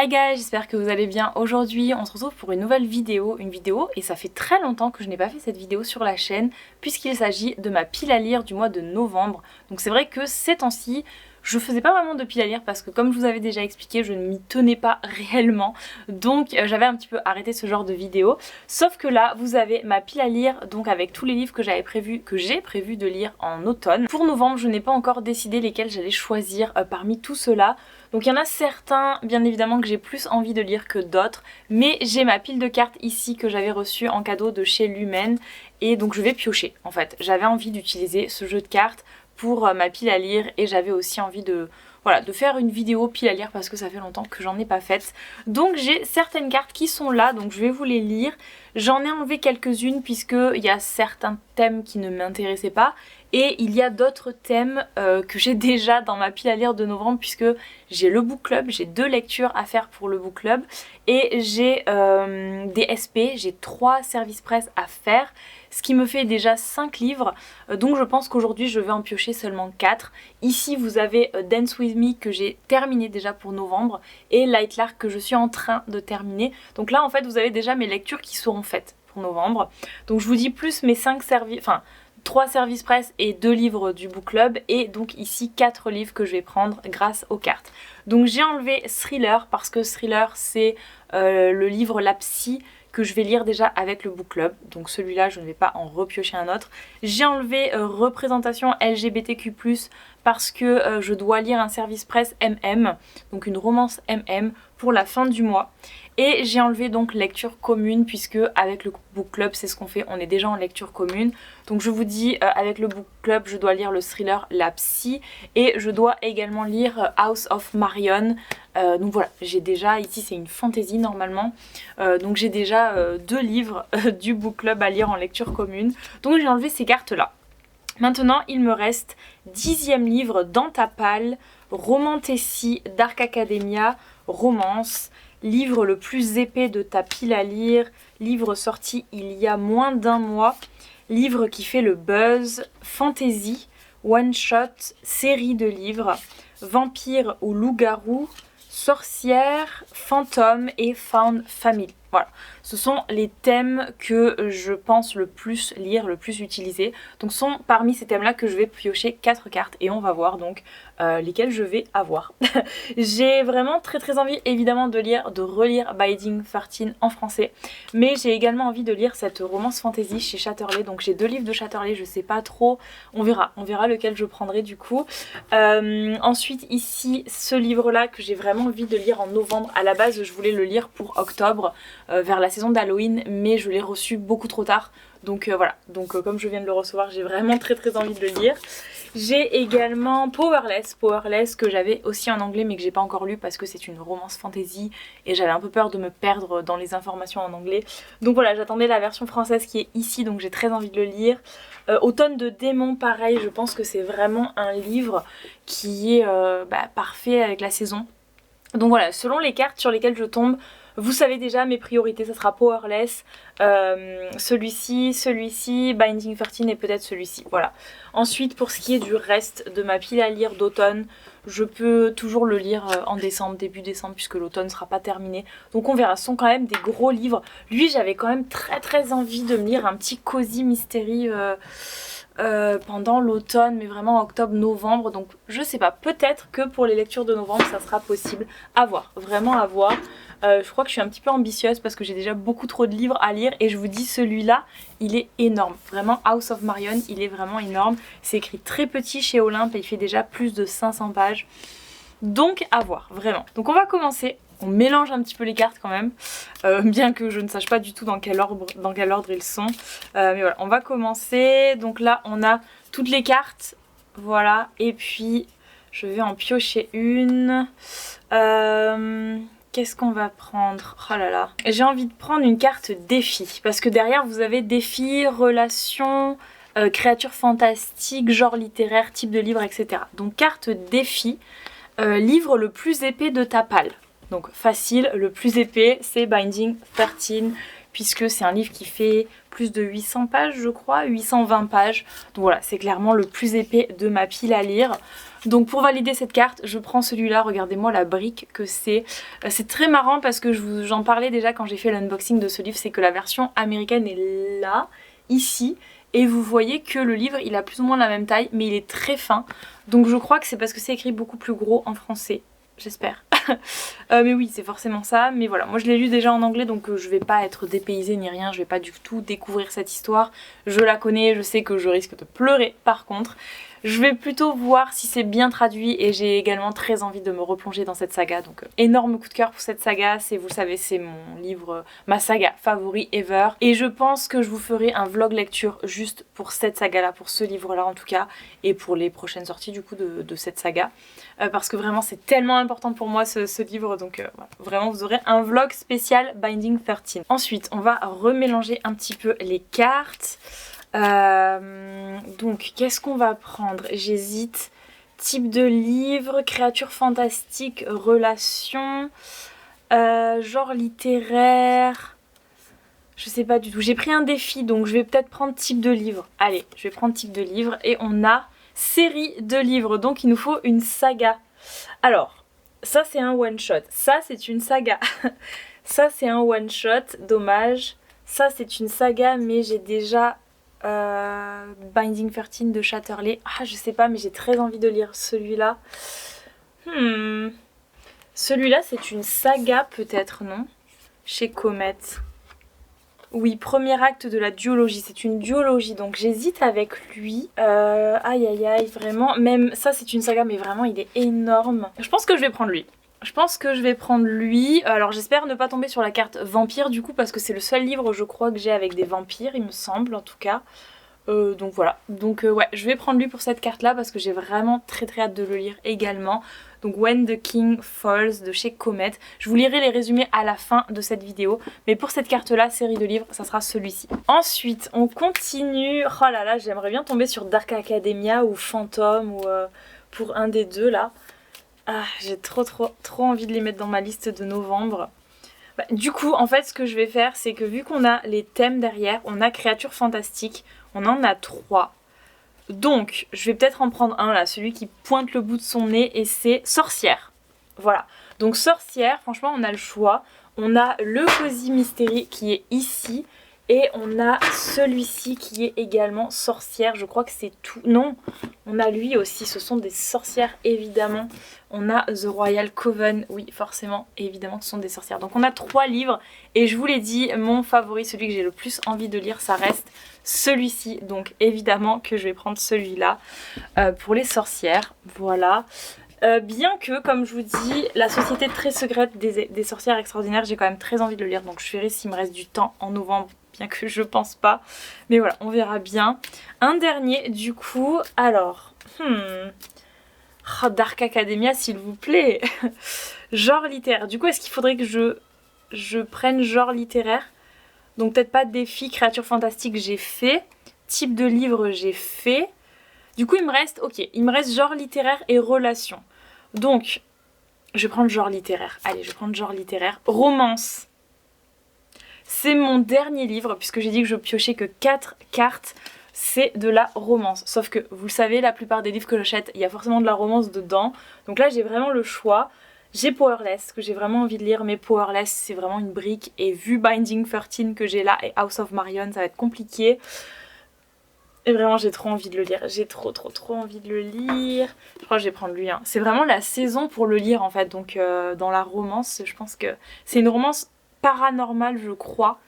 Hi guys, j'espère que vous allez bien. Aujourd'hui on se retrouve pour une nouvelle vidéo, et ça fait très longtemps que je n'ai pas fait cette vidéo sur la chaîne puisqu'il s'agit de ma pile à lire du mois de novembre. Donc c'est vrai que ces temps-ci je faisais pas vraiment de pile à lire parce que comme je vous avais déjà expliqué je ne m'y tenais pas réellement, donc j'avais un petit peu arrêté ce genre de vidéo. Sauf que là vous avez ma pile à lire, donc avec tous les livres que j'ai prévu de lire en automne. Pour novembre je n'ai pas encore décidé lesquels j'allais choisir parmi tout cela. Donc il y en a certains bien évidemment que j'ai plus envie de lire que d'autres, mais j'ai ma pile de cartes ici que j'avais reçue en cadeau de chez Lumen et donc je vais piocher en fait. J'avais envie d'utiliser ce jeu de cartes pour ma pile à lire et j'avais aussi envie de faire une vidéo pile à lire parce que ça fait longtemps que j'en ai pas faite. Donc j'ai certaines cartes qui sont là, donc je vais vous les lire. J'en ai enlevé quelques-unes puisqu'il y a certains thèmes qui ne m'intéressaient pas. Et il y a d'autres thèmes que j'ai déjà dans ma pile à lire de novembre puisque j'ai le book club, j'ai 2 lectures à faire pour le book club et j'ai des SP, j'ai 3 services presse à faire, ce qui me fait déjà 5 livres, donc je pense qu'aujourd'hui je vais en piocher seulement 4. Ici vous avez Dance With Me que j'ai terminé déjà pour novembre et Light Lark que je suis en train de terminer. Donc là en fait vous avez déjà mes lectures qui seront faites pour novembre. Donc je vous dis plus mes 3 services presse et 2 livres du book club et donc ici 4 livres que je vais prendre grâce aux cartes. Donc j'ai enlevé Thriller parce que Thriller c'est le livre La Psy que je vais lire déjà avec le book club, donc celui-là je ne vais pas en repiocher un autre. J'ai enlevé représentation LGBTQ+, parce que je dois lire un service presse MM, donc une romance MM pour la fin du mois. Et j'ai enlevé donc lecture commune puisque avec le book club c'est ce qu'on fait, on est déjà en lecture commune. Donc je vous dis avec le book club je dois lire le thriller La Psy et je dois également lire House of Marion. Donc voilà, j'ai déjà, ici c'est une fantasy normalement, donc j'ai déjà 2 livres du book club à lire en lecture commune. Donc j'ai enlevé ces cartes là. Maintenant il me reste 10e livre dans ta palle, Romantasy, Dark Academia, romance. Livre le plus épais de ta pile à lire, livre sorti il y a moins d'1 mois, livre qui fait le buzz, fantasy, one shot, série de livres, vampire ou loup-garou, sorcière, fantôme et found family. Voilà, ce sont les thèmes que je pense le plus lire, le plus utiliser. Donc ce sont parmi ces thèmes là que je vais piocher 4 cartes et on va voir donc lesquelles je vais avoir. J'ai vraiment très envie évidemment de relire Binding 13 en français, mais j'ai également envie de lire cette romance fantasy chez Chatterley. Donc j'ai 2 livres de Chatterley, je sais pas trop, on verra lequel je prendrai du coup. Ensuite ici ce livre là que j'ai vraiment envie de lire en novembre. À la base je voulais le lire pour octobre, vers la saison d'Halloween, mais je l'ai reçu beaucoup trop tard. Donc voilà, comme je viens de le recevoir, j'ai vraiment très envie de le lire. J'ai également Powerless que j'avais aussi en anglais mais que j'ai pas encore lu parce que c'est une romance fantasy et j'avais un peu peur de me perdre dans les informations en anglais. Donc voilà, j'attendais la version française qui est ici, donc j'ai très envie de le lire. Automne de démons, pareil, je pense que c'est vraiment un livre qui est parfait avec la saison. Donc voilà, selon les cartes sur lesquelles je tombe, vous savez déjà mes priorités, ça sera Powerless, celui-ci, Binding 13 et peut-être celui-ci, voilà. Ensuite pour ce qui est du reste de ma pile à lire d'automne, je peux toujours le lire en décembre, début décembre, puisque l'automne ne sera pas terminé. Donc on verra, ce sont quand même des gros livres. Lui j'avais quand même très envie de me lire un petit cozy mystery pendant l'automne, mais vraiment octobre, novembre, donc je sais pas, peut-être que pour les lectures de novembre ça sera possible, à voir, vraiment à voir. Je crois que je suis un petit peu ambitieuse parce que j'ai déjà beaucoup trop de livres à lire et je vous dis celui-là il est énorme, vraiment House of Marion il est vraiment énorme, c'est écrit très petit chez Olympe et il fait déjà plus de 500 pages, donc à voir, vraiment. Donc on va commencer. On mélange un petit peu les cartes quand même, bien que je ne sache pas du tout dans quel ordre ils sont. Mais voilà, on va commencer. Donc là, on a toutes les cartes, voilà. Et puis, je vais en piocher une. Qu'est-ce qu'on va prendre? Oh là là. J'ai envie de prendre une carte défi, parce que derrière, vous avez défi, relations, créatures fantastiques, genre littéraire, type de livre, etc. Donc carte défi, livre le plus épais de ta palle. Donc facile, le plus épais c'est Binding 13 puisque c'est un livre qui fait plus de 800 pages je crois, 820 pages. Donc voilà, c'est clairement le plus épais de ma pile à lire. Donc pour valider cette carte, je prends celui-là, regardez-moi la brique que c'est. C'est très marrant parce que j'en parlais déjà quand j'ai fait l'unboxing de ce livre, c'est que la version américaine est là, ici. Et vous voyez que le livre, il a plus ou moins la même taille, mais il est très fin. Donc je crois que c'est parce que c'est écrit beaucoup plus gros en français, j'espère. Mais oui, c'est forcément ça. Mais voilà, moi je l'ai lu déjà en anglais, donc je vais pas être dépaysée ni rien. Je vais pas du tout découvrir cette histoire. Je la connais, je sais que je risque de pleurer par contre. Je vais plutôt voir si c'est bien traduit et j'ai également très envie de me replonger dans cette saga. Donc énorme coup de cœur pour cette saga, vous le savez, c'est mon livre, ma saga favori ever. Et je pense que je vous ferai un vlog lecture juste pour cette saga là, pour ce livre là en tout cas, et pour les prochaines sorties du coup de cette saga. Parce que vraiment c'est tellement important pour moi ce livre, donc voilà. Vraiment vous aurez un vlog spécial Binding 13. Ensuite on va remélanger un petit peu les cartes. Donc qu'est-ce qu'on va prendre? J'hésite. Type de livre, créature fantastique, relation, genre littéraire. Je sais pas du tout. J'ai pris un défi donc je vais peut-être prendre type de livre. Allez, je vais prendre type de livre et on a série de livres. Donc il nous faut une saga. Alors, ça c'est un one shot. Ça c'est une saga. Ça c'est un one shot. Dommage. Ça c'est une saga mais j'ai déjà... Binding 13 de Chatterley. Ah je sais pas mais j'ai très envie de lire celui-là. Celui-là c'est une saga peut-être, non? Chez Comet. Oui, premier acte de la duologie. C'est une duologie donc j'hésite avec lui. Aïe aïe aïe, vraiment. Même ça c'est une saga mais vraiment il est énorme. Je pense que je vais prendre lui. Je pense que je vais prendre lui. Alors j'espère ne pas tomber sur la carte vampire du coup parce que c'est le seul livre je crois que j'ai avec des vampires il me semble en tout cas. Donc voilà. Donc ouais je vais prendre lui pour cette carte là parce que j'ai vraiment très hâte de le lire également. Donc When the King Falls de chez Comet. Je vous lirai les résumés à la fin de cette vidéo. Mais pour cette carte là, série de livres, ça sera celui-ci. Ensuite on continue. Oh là là j'aimerais bien tomber sur Dark Academia ou Phantom ou pour un des deux là. Ah, j'ai trop envie de les mettre dans ma liste de novembre. Bah, du coup, en fait, ce que je vais faire, c'est que vu qu'on a les thèmes derrière, on a créatures fantastiques, on en a 3. Donc, je vais peut-être en prendre un là, celui qui pointe le bout de son nez, et c'est sorcière. Voilà. Donc sorcière, franchement, on a le choix. On a le Cozy Mystery qui est ici. Et on a celui-ci qui est également sorcière, je crois que c'est tout. Non, on a lui aussi, ce sont des sorcières évidemment. On a The Royal Coven, oui forcément, évidemment ce sont des sorcières. Donc on a 3 livres et je vous l'ai dit, mon favori, celui que j'ai le plus envie de lire, ça reste celui-ci. Donc évidemment que je vais prendre celui-là pour les sorcières, voilà. Bien que, comme je vous dis, la société très secrète des sorcières extraordinaires, j'ai quand même très envie de le lire. Donc je verrai s'il me reste du temps en novembre, bien que je pense pas. Mais voilà, on verra bien. Un dernier, du coup, alors... Oh, Dark Academia, s'il vous plaît. Genre littéraire. Du coup, est-ce qu'il faudrait que je prenne genre littéraire? Donc peut-être pas défi, créature fantastique, j'ai fait. Type de livre, j'ai fait. Du coup, il me reste, ok, il me reste genre littéraire et relation. Donc, je vais prendre genre littéraire. Allez, je vais prendre genre littéraire. Romance. C'est mon dernier livre, puisque j'ai dit que je piochais que 4 cartes. C'est de la romance. Sauf que, vous le savez, la plupart des livres que j'achète, il y a forcément de la romance dedans. Donc là, j'ai vraiment le choix. J'ai Powerless, que j'ai vraiment envie de lire, mais Powerless, c'est vraiment une brique. Et vu Binding 13 que j'ai là et House of Marion, ça va être compliqué. Et vraiment j'ai trop envie de le lire, j'ai trop envie de le lire. Je crois que je vais prendre lui, hein. C'est vraiment la saison pour le lire en fait. Donc dans la romance, je pense que c'est une romance paranormale je crois.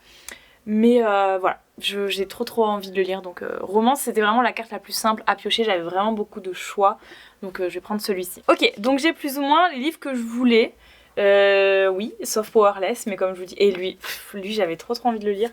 Mais voilà, j'ai trop envie de le lire. Donc romance c'était vraiment la carte la plus simple à piocher, j'avais vraiment beaucoup de choix. Donc je vais prendre celui-ci. Ok, donc j'ai plus ou moins les livres que je voulais. Oui, sauf Powerless, mais comme je vous dis, et lui j'avais trop envie de le lire.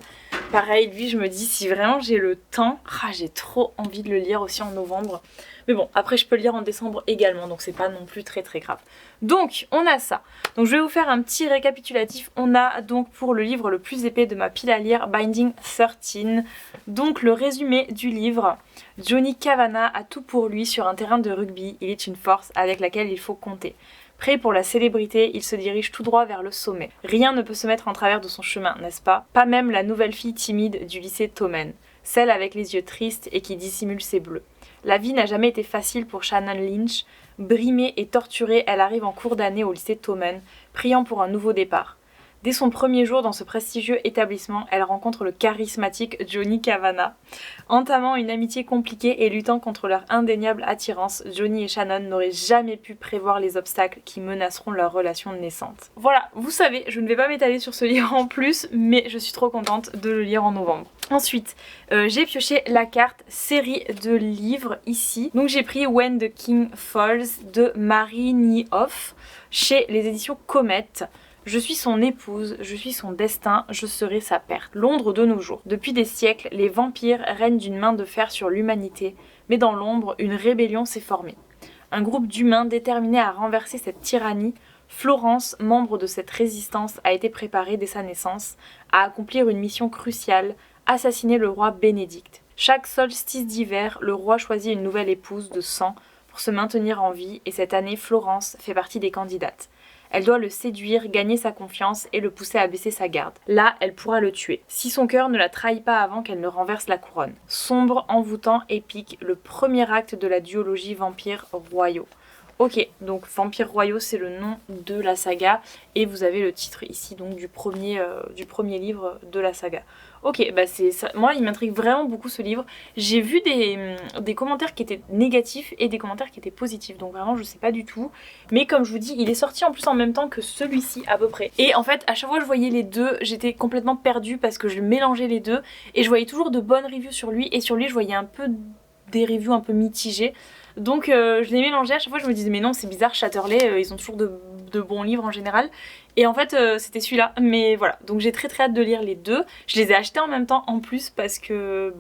Pareil, lui je me dis si vraiment j'ai le temps, j'ai trop envie de le lire aussi en novembre. Mais bon, après je peux le lire en décembre également, donc c'est pas non plus très grave. Donc on a ça. Donc je vais vous faire un petit récapitulatif. On a donc pour le livre le plus épais de ma pile à lire, Binding 13. Donc le résumé du livre. Johnny Cavanagh a tout pour lui sur un terrain de rugby. Il est une force avec laquelle il faut compter. Prêt pour la célébrité, il se dirige tout droit vers le sommet. Rien ne peut se mettre en travers de son chemin, n'est-ce pas? Pas même la nouvelle fille timide du lycée Tommen, celle avec les yeux tristes et qui dissimule ses bleus. La vie n'a jamais été facile pour Shannon Lynch. Brimée et torturée, elle arrive en cours d'année au lycée Tommen, priant pour un nouveau départ. Dès son premier jour dans ce prestigieux établissement, elle rencontre le charismatique Johnny Cavanagh. Entamant une amitié compliquée et luttant contre leur indéniable attirance, Johnny et Shannon n'auraient jamais pu prévoir les obstacles qui menaceront leur relation naissante. Voilà, vous savez, je ne vais pas m'étaler sur ce livre en plus, mais je suis trop contente de le lire en novembre. Ensuite, j'ai pioché la carte série de livres ici. Donc j'ai pris When the King Falls de Marie Niehoff chez les éditions Comet. Je suis son épouse, je suis son destin, je serai sa perte. Londres de nos jours. Depuis des siècles, les vampires règnent d'une main de fer sur l'humanité, mais dans l'ombre, une rébellion s'est formée. Un groupe d'humains déterminés à renverser cette tyrannie, Florence, membre de cette résistance, a été préparée dès sa naissance à accomplir une mission cruciale, assassiner le roi Bénédicte. Chaque solstice d'hiver, le roi choisit une nouvelle épouse de sang pour se maintenir en vie et cette année, Florence fait partie des candidates. Elle doit le séduire, gagner sa confiance et le pousser à baisser sa garde. Là, elle pourra le tuer, si son cœur ne la trahit pas avant qu'elle ne renverse la couronne. Sombre, envoûtant, épique, le premier acte de la duologie Vampires Royaux. Ok, donc Vampires Royaux, c'est le nom de la saga et vous avez le titre ici donc du premier livre de la saga. Ok, bah c'est ça. Moi, il m'intrigue vraiment beaucoup ce livre. J'ai vu des commentaires qui étaient négatifs et des commentaires qui étaient positifs, donc vraiment je sais pas du tout. Mais comme je vous dis, il est sorti en plus en même temps que celui-ci à peu près. Et en fait, à chaque fois que je voyais les deux, j'étais complètement perdue parce que je mélangeais les deux et je voyais toujours de bonnes reviews sur lui et sur lui je voyais un peu des reviews un peu mitigées. Donc je les mélangeais, à chaque fois je me disais mais non c'est bizarre, Chatterley ils ont toujours de bons livres en général. Et en fait c'était celui-là, mais voilà, donc j'ai très hâte de lire les deux. Je les ai achetés en même temps en plus parce que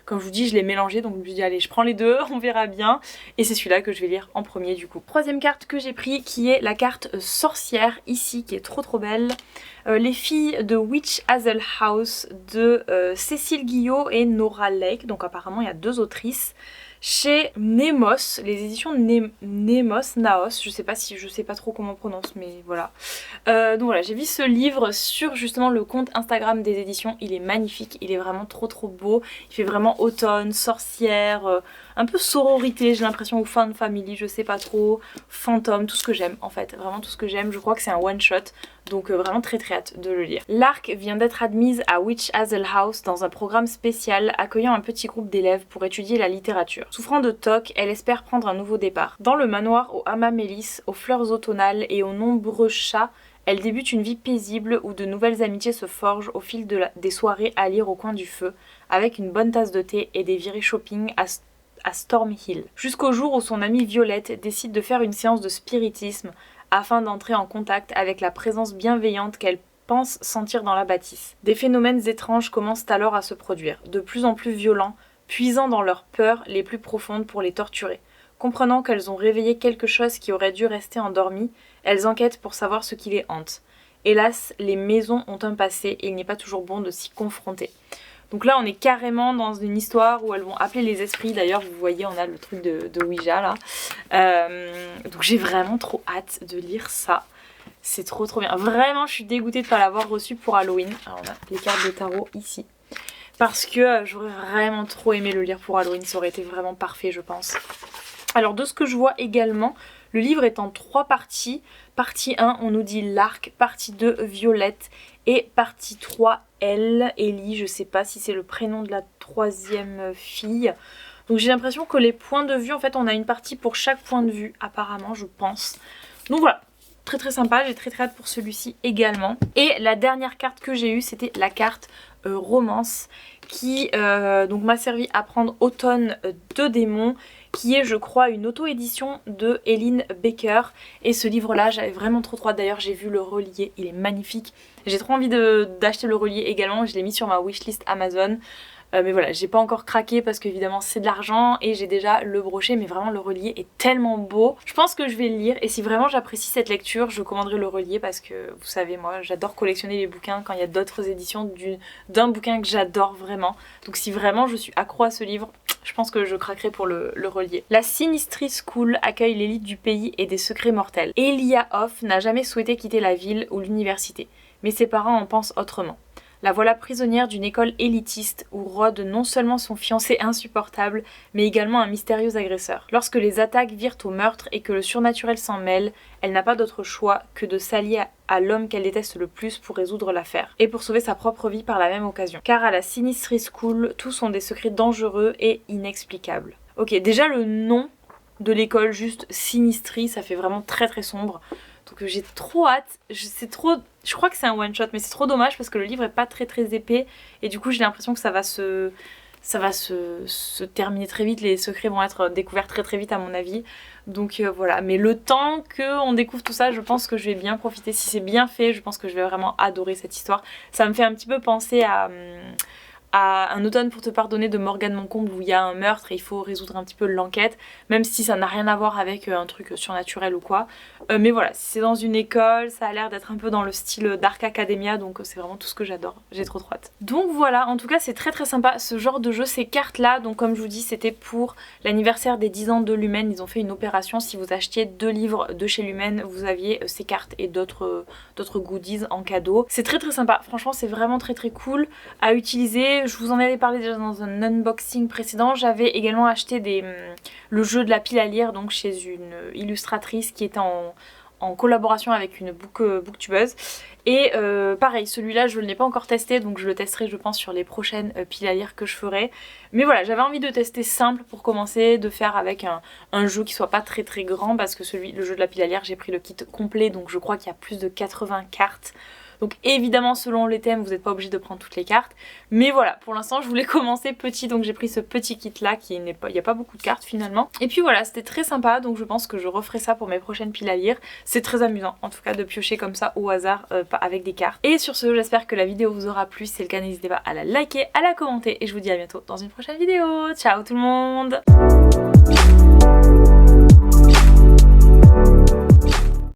comme je vous dis je les mélangeais, donc je me suis dit allez je prends les deux, on verra bien. Et c'est celui-là que je vais lire en premier du coup. Troisième carte que j'ai pris qui est la carte sorcière ici, qui est trop belle. Les filles de Witch Hazel House de Cécile Guillot et Nora Lake, donc apparemment il y a deux autrices. Chez Nemos, les éditions Naos, je sais pas trop comment on prononce, mais voilà. Donc voilà, j'ai vu ce livre sur justement le compte Instagram des éditions, il est magnifique, il est vraiment trop beau, il fait vraiment automne, sorcière, un peu sororité j'ai l'impression, ou fan family, je sais pas trop, fantôme, tout ce que j'aime en fait, vraiment tout ce que j'aime, je crois que c'est un one shot. Donc vraiment très hâte de le lire. Lark vient d'être admise à Witch Hazel House dans un programme spécial accueillant un petit groupe d'élèves pour étudier la littérature. Souffrant de TOC, elle espère prendre un nouveau départ. Dans le manoir au hamamélis, aux fleurs automnales et aux nombreux chats, elle débute une vie paisible où de nouvelles amitiés se forgent au fil des soirées à lire au coin du feu, avec une bonne tasse de thé et des virées shopping à Storm Hill. Jusqu'au jour où son amie Violette décide de faire une séance de spiritisme afin d'entrer en contact avec la présence bienveillante qu'elle pense sentir dans la bâtisse. Des phénomènes étranges commencent alors à se produire, de plus en plus violents, puisant dans leurs peurs les plus profondes pour les torturer. Comprenant qu'elles ont réveillé quelque chose qui aurait dû rester endormi, elles enquêtent pour savoir ce qui les hante. Hélas, les maisons ont un passé et il n'est pas toujours bon de s'y confronter. Donc là on est carrément dans une histoire où elles vont appeler les esprits, d'ailleurs vous voyez on a le truc de Ouija là. Donc j'ai vraiment trop hâte de lire ça, c'est trop bien. Vraiment je suis dégoûtée de ne pas l'avoir reçu pour Halloween. Alors on a les cartes de tarot ici. Parce que j'aurais vraiment trop aimé le lire pour Halloween, ça aurait été vraiment parfait je pense. Alors de ce que je vois également, le livre est en 3 parties. Partie 1 on nous dit Lark, partie 2 Violette et partie 3 Ellie, je sais pas si c'est le prénom de la troisième fille. Donc j'ai l'impression que les points de vue, en fait on a une partie pour chaque point de vue apparemment je pense. Donc voilà, très sympa, j'ai très hâte pour celui-ci également. Et la dernière carte que j'ai eue c'était la carte romance qui donc m'a servi à prendre Automne de démons, qui est je crois une auto-édition de Eileen Baker. Et ce livre là j'avais vraiment trop hâte, d'ailleurs j'ai vu le relié, il est magnifique. J'ai trop envie d'acheter le relié également, je l'ai mis sur ma wishlist Amazon. Mais voilà, j'ai pas encore craqué parce qu'évidemment c'est de l'argent et j'ai déjà le brochet, mais vraiment le relié est tellement beau. Je pense que je vais le lire et si vraiment j'apprécie cette lecture, je commanderai le relié parce que vous savez moi j'adore collectionner les bouquins quand il y a d'autres éditions d'un bouquin que j'adore vraiment. Donc si vraiment je suis accro à ce livre, Je pense que je craquerai pour le relier. La Sinistry School accueille l'élite du pays et des secrets mortels. Elia Hoff n'a jamais souhaité quitter la ville ou l'université, mais ses parents en pensent autrement. La voilà prisonnière d'une école élitiste où rôde non seulement son fiancé insupportable, mais également un mystérieux agresseur. Lorsque les attaques virent au meurtre et que le surnaturel s'en mêle, elle n'a pas d'autre choix que de s'allier à l'homme qu'elle déteste le plus pour résoudre l'affaire, et pour sauver sa propre vie par la même occasion. Car à la Sinistry School, tous sont des secrets dangereux et inexplicables. Ok, déjà le nom de l'école, juste Sinistry, ça fait vraiment très très sombre. Donc j'ai trop hâte, je crois que c'est un one shot, mais c'est trop dommage parce que le livre est pas très très épais et du coup j'ai l'impression que ça va se terminer très vite, les secrets vont être découverts très très vite à mon avis. Donc voilà, mais le temps qu'on découvre tout ça, je pense que je vais bien profiter. Si c'est bien fait, je pense que je vais vraiment adorer cette histoire. Ça me fait un petit peu penser à Un automne pour te pardonner de Morgane Moncomble où il y a un meurtre et il faut résoudre un petit peu l'enquête, même si ça n'a rien à voir avec un truc surnaturel ou quoi. Mais voilà, si c'est dans une école, ça a l'air d'être un peu dans le style Dark Academia, donc c'est vraiment tout ce que j'adore, j'ai trop hâte. Donc voilà, en tout cas c'est très très sympa ce genre de jeu, ces cartes là, donc comme je vous dis c'était pour l'anniversaire des 10 ans de Lumen, ils ont fait une opération, si vous achetiez 2 livres de chez Lumen, vous aviez ces cartes et d'autres goodies en cadeau. C'est très très sympa, franchement c'est vraiment très très cool à utiliser. Je vous en avais parlé déjà dans un unboxing précédent. J'avais également acheté le jeu de la pile à lire, donc chez une illustratrice qui était en collaboration avec une booktubeuse. Et pareil, celui-là je ne l'ai pas encore testé, donc je le testerai je pense sur les prochaines piles à lire que je ferai. Mais voilà, j'avais envie de tester simple pour commencer, de faire avec un jeu qui soit pas très très grand, parce que le jeu de la pile à lire, j'ai pris le kit complet, donc je crois qu'il y a plus de 80 cartes. Donc évidemment selon les thèmes vous n'êtes pas obligé de prendre toutes les cartes, mais voilà, pour l'instant je voulais commencer petit, donc j'ai pris ce petit kit là il n'y a pas beaucoup de cartes finalement. Et puis voilà, c'était très sympa, donc je pense que je referai ça pour mes prochaines piles à lire. C'est très amusant en tout cas de piocher comme ça au hasard avec des cartes. Et sur ce, j'espère que la vidéo vous aura plu, si c'est le cas n'hésitez pas à la liker, à la commenter, et je vous dis à bientôt dans une prochaine vidéo. Ciao tout le monde.